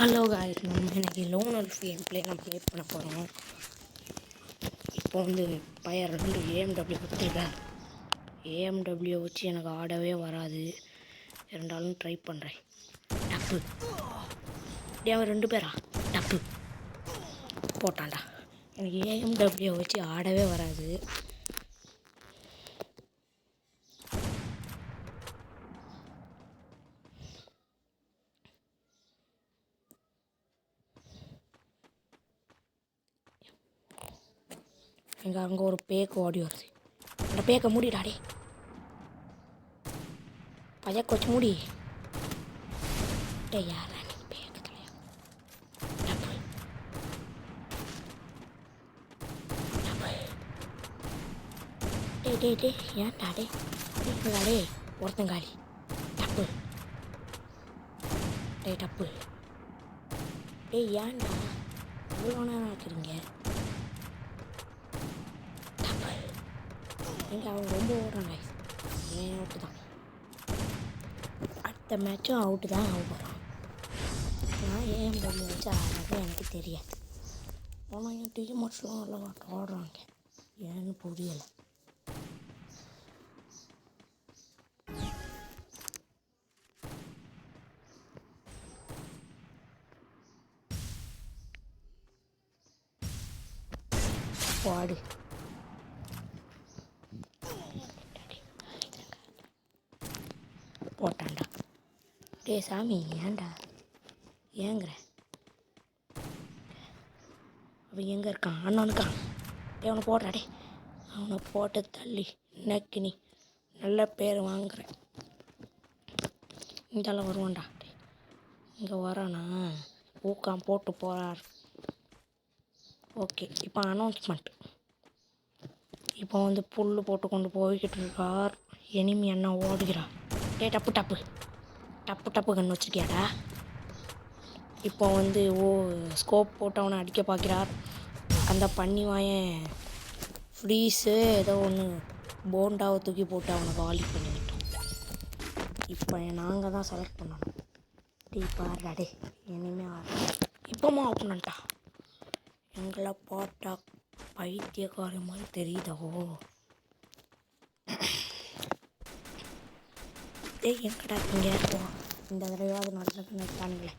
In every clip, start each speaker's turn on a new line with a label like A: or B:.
A: Hello guys, நம்ம இன்னைக்கு loan half game play நம்ம ப்ளே பண்ண போகிறோம். இப்போ வந்து பையன் 2 ஏஎம்டபிள்யூ கொடுத்துருக்கேன். ஏஎம்டபிள்யூ வச்சு எனக்கு ஆடவே வராது, இருந்தாலும் ட்ரை பண்ணுறேன். டப்பு டே, அவன் 2 பேரா? டப்பு போட்டான்டா. எனக்கு ஏஎம்டபிள்யூ வச்சு ஆடவே வராது. அங்கே ஒரு பேக்கு ஓடி வருது. அந்த பேக்கை மூடிடாடே, பையக்க வச்சு மூடி. டே யாரா நீ பேக்கு தலையா? டப்பு டப்பு. டே ஏன்டா டே ஒருத்தங்காலி. டப்பு டப்பு. ஏன்டா இவ்வளோ நேரம் ஆக்குறீங்க? டப்பு. எங்கே அவங்க ரொம்ப ஓடுறாங்க. ஏன் அவுட்டு தான். அடுத்த மேட்சும் அவுட்டு தான் ஆக போகிறான். நான் ஏஎம்டபிள்யூ வச்சு ஆடுறது எனக்கு தெரியாது. ஆனால் என் டீமர்ஸ்லாம் நல்லா ஆடுறாங்க. ஏன்னு புரியலை. பாடு போட்டான்டா. டே சாமி, ஏன்டா ஏங்குற? அவன் எங்கே இருக்கான்? அண்ணனுக்கான். டே அவனை போடுறாடே. அவனை போட்டு தள்ளி இன்னைக்கு நீ நல்ல பேர் வாங்குற. இங்கெல்லாம் வருவான்டா. இங்கே வரானா? ஊக்கான் போட்டு போகிறார். ஓகே, இப்போ அனௌன்ஸ்மெண்ட். இப்போ வந்து புல் போட்டு கொண்டு போய்கிட்டு இருக்கார். எனிமி என்ன ஓடுகிறார். டே டப்பு கன்று வச்சுருக்கியாடா? இப்போ வந்து ஸ்கோப் போட்டு அவனை அடிக்க பார்க்கிறார். அந்த பண்ணி வாயன் ஃப்ரீஸு ஏதோ ஒன்று போண்டாவை தூக்கி போட்டு அவனை வாலி பண்ணிக்கிட்டோம். இப்போ நாங்கள் தான் செலக்ட் பண்ணணும். டீ பாருடா டே, இனிமேல் வர இப்போமா ஓப்பனண்டா எங்களை போட்டா பைத்தியக்கார மாதிரி தெரியுதோ. எங்கடா இங்கே இருப்போம். இந்த தடவையாவது நடந்துட்டு நிற்கானுங்களே.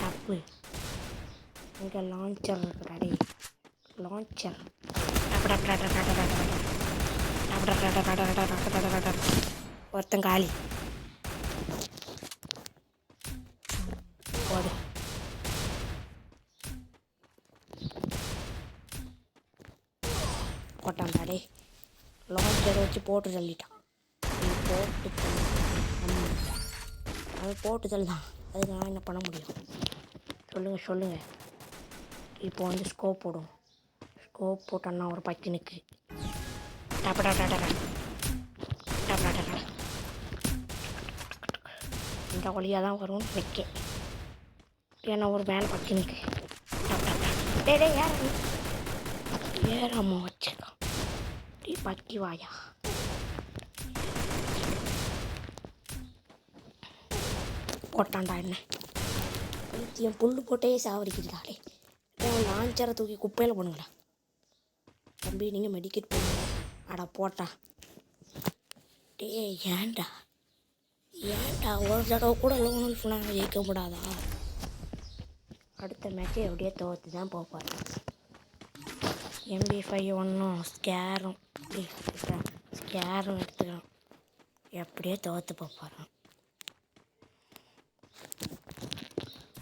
A: டப்பு. இங்கே லான்ச்சர் இருக்குடா டே. லான்ச்சர் ஒருத்தன் காலி. போடு. போட்டான்டா டே. லான்ச்சரை வச்சு போட்டு தள்ளிட்டான். அது போட்டு தள்ளிதான். அதுக்கு நான் என்ன பண்ண முடியும்? சொல்லுங்கள். இப்போ வந்து ஸ்கோப் போடும். ஸ்கோப் போட்டோன்னா ஒரு பக்கினுக்கு இந்த வழியாக தான் வரும்னு வைக்க. ஏன்னா ஒரு மேலே பக்கினுக்கு டே ஏறாம வச்சுருக்கான். டீ பக்கி வாயா. போட்டான்டா. என்ன என் புல் போட்டே சாவடிக்கிறாளே. லான்ச்சரை தூக்கி குப்பையில் போடுங்களா தம்பி? நீங்கள் மெடிக்கெட் போடுங்க. அடா போட்டா. டே ஏன்டா ஒரு தடவை கூட லோன் அல்ஃப்லாம் ஜெயிக்க கூடாதா? அடுத்த மேட்ச்சை எப்படியே தோற்று தான் போப்பார். MP5 ஒன்றும் ஸ்கேரும் எடுத்துக்கலாம். எப்படியே தோற்று போப்பாரான்.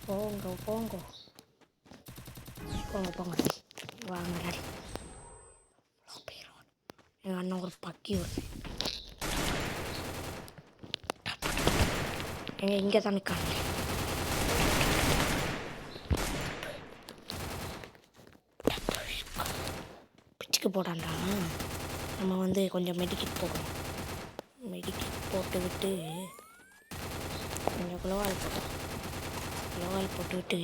A: போங்க வாங்கடாடி. எங்கள் அண்ணன் ஒரு பக்கி வருது. இங்கே தான் நிற்காங்க. பிச்சுக்கு போட்டான்டா. நம்ம வந்து கொஞ்சம் மெடிக்கெட் போடுவோம். மெடிக்கெட் போட்டு விட்டு கொஞ்சம் குளோவால் போட்டுவிட்டு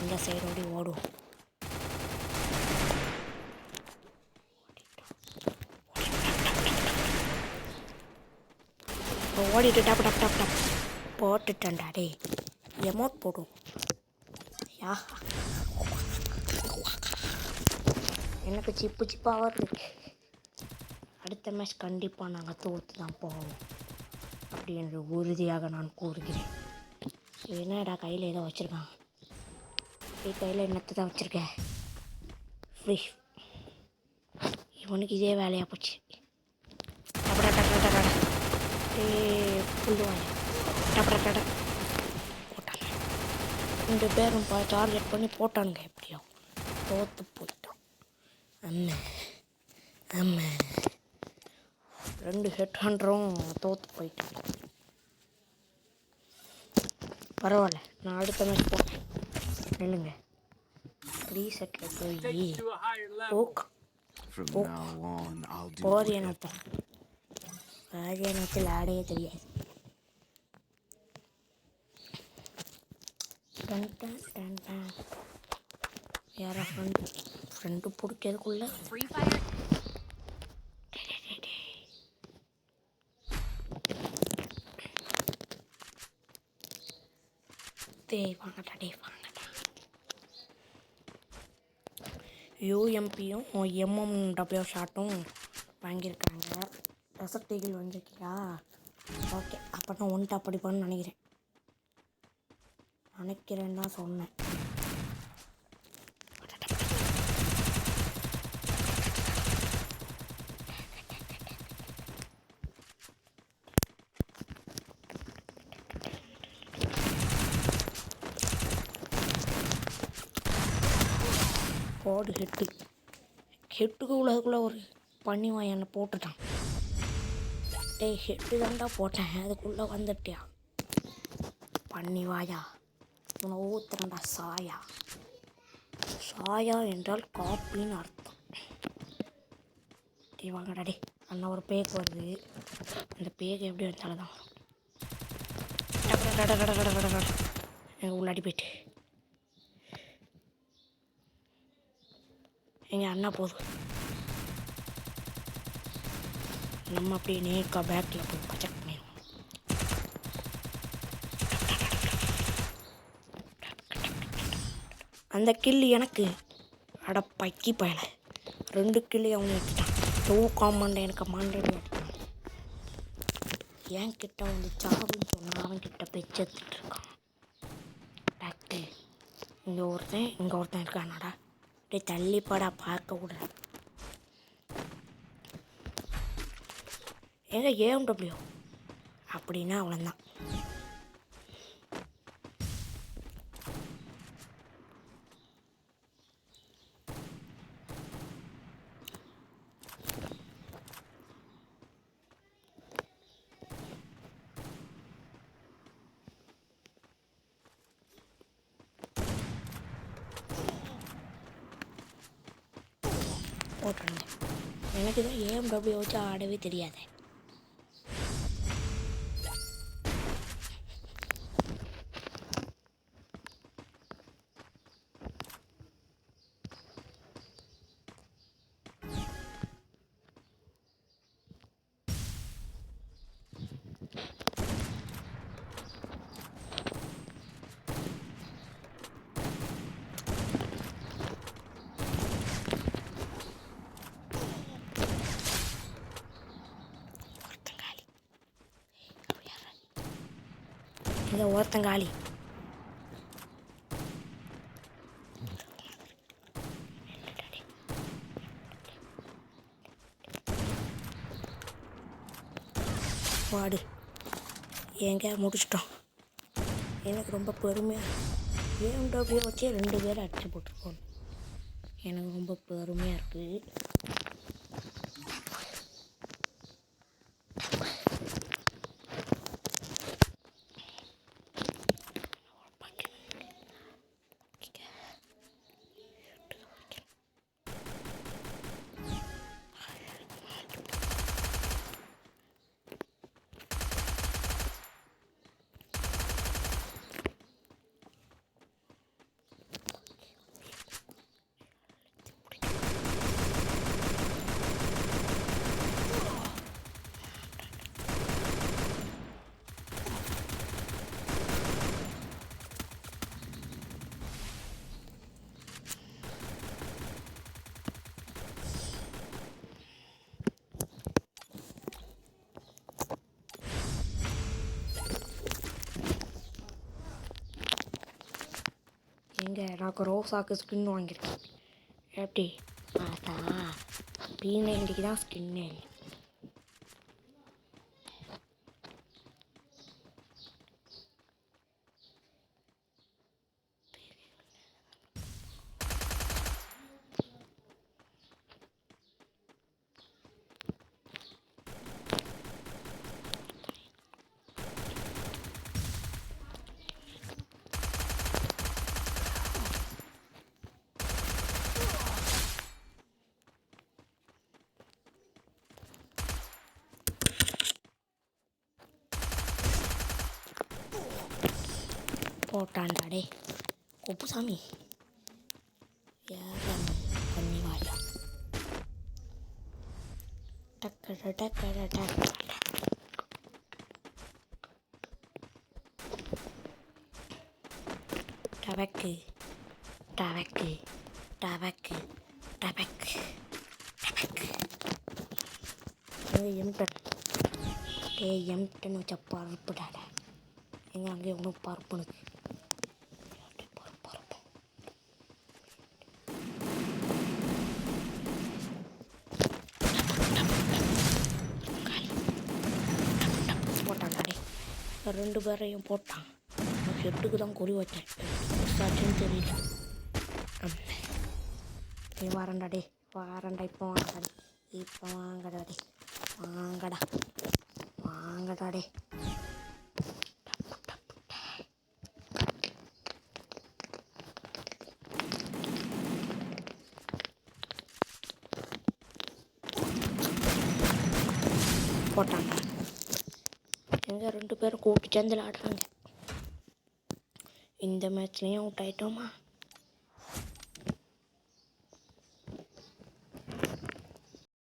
A: இந்த சைடோடி ஓடுவோம். ஓடிட்டு டப்பு போட்டுட்டேன்டா டே எமௌண்ட் போடும் யா எனக்கு சிப்பாக வருது. அடுத்த மேட்ச் கண்டிப்பாக நாங்கள் தோற்று தான் போவோம் அப்படி என்று உறுதியாக நான் கூறுகிறேன். என்னடா கையில் ஏதோ வச்சுருக்கான். கையில் என்னத்தை தான் வச்சுருக்கேன். ஃபிஷ் இவனுக்கு இதே வேலையாக போச்சு. புல்லுவாங்க போட்டாங்க. 2 பேரும் டார்கெட் பண்ணி போட்டானுங்க. எப்படியோ தோற்று போயிட்டோம். ஆமாம் 2 ஹெட் ஹண்ட்ரும் தோற்று போயிட்டோம். பரவாயில்ல, நான் அடுத்த மேட்ச் போட்டேன். நில்லுங்க. 3 செட்டில் போய் போதியனத்தில் ஆடையே தெரியாது. யாரா ஃப்ரெண்டு பிடிக்கிறதுக்குள்ள வாங்கடா யூஎம்பியும் எம்எம்டபிள்யூ ஷாட்டும் வாங்கியிருக்காங்க. ரெசப்ட் ஈகிள் வந்துருக்கியா? ஓகே, அப்போ நான் ஒன் டாப் படிப்பான்னு நினைக்கிறேன் தான் சொன்னேன். போடு ஹெட்டுக்கு உள்ளதுக்குள்ளே ஒரு பண்ணிவான் என்னை போட்டுட்டான். டேய் ஹெட்டு தான்டா போட்டேன், அதுக்குள்ளே வந்துட்டியா பண்ணிவாயா? உன்னை ஊத்துறேன்டா சாயா என்றால் காப்பின்னு அர்த்தம். டே வாங்கடா டே. அண்ணா ஒரு பேக்கு வருது. அந்த பேக்கு எப்படி வந்தாலும் தான் வரும். எங்கள் உள்ளாடி போயிட்டு எங்கள் அண்ணா போதும். நம்ம அப்படியே நேக்கா பேக்கில் போய் பச்சக் பண்ணிடுவோம். அந்த கில்லு எனக்கு அட பக்கி பயலை 2 கில்லு அவனை எடுத்துட்டான். காமண்டை எனக்கு மண்டடி எடுத்தான். என்கிட்ட வந்து சாவுன்னு சொன்னால் அவன்கிட்ட போய் செத்துட்ருக்கான். டாக்டர் இங்கே ஒருத்தன் இருக்கானாடா. அப்படியே தள்ளிப்பாடா பார்க்க விட. எங்க ஏஎம்டபிள்யூ அப்படின்னா அவ்வளோதான். போட்டுருங்க. எனக்கு தான் ஏஎம்டபிள்யூ வச்சு ஆடவே தெரியாது. இதை ஒருத்தங்காளி வாடு எங்க முடிச்சிட்டோம். எனக்கு ரொம்ப பெருமையாக ஏஎம்டபிள்யூ வச்சே 2 பேரை அடிச்சு போட்டிருக்கோம். எனக்கு ரொம்ப பெருமையாக இருக்குது. எங்கே நான் ரோசாக்கு ஸ்கின் வாங்கியிருக்கேன். எப்படி பார்த்தா P90க்கு தான் ஸ்கின்னு. போட்டான்டாடே குப்புசாமி யார் பண்ணி வாயா டக்கட டக்கட டக்கட டபக்கு டபக்கு டபக்கு டபக்கு டபக்கு எம்டன் எம்டன் வச்ச பருப்புடாடா எங்கே அங்கே ஒன்றும் பருப்புனுக்கு போட்டான்டாடே 2 பேரையும் போட்டான். ஹெட்டுக்கு தான் குறி வச்சேன். சாட்சின்னு தெரியல. வாரண்டாடே வாரண்டா. இப்போ வாங்கடாடே இப்போ வாங்கடாடே வாங்கடா வாங்கடாடே. போட்டாங்க. எங்கே 2 பேரும் கூட்டு சேர்ந்து ஆடுறாங்க. இந்த மேட்ச்லேயும் அவுட் ஆகிட்டோமா.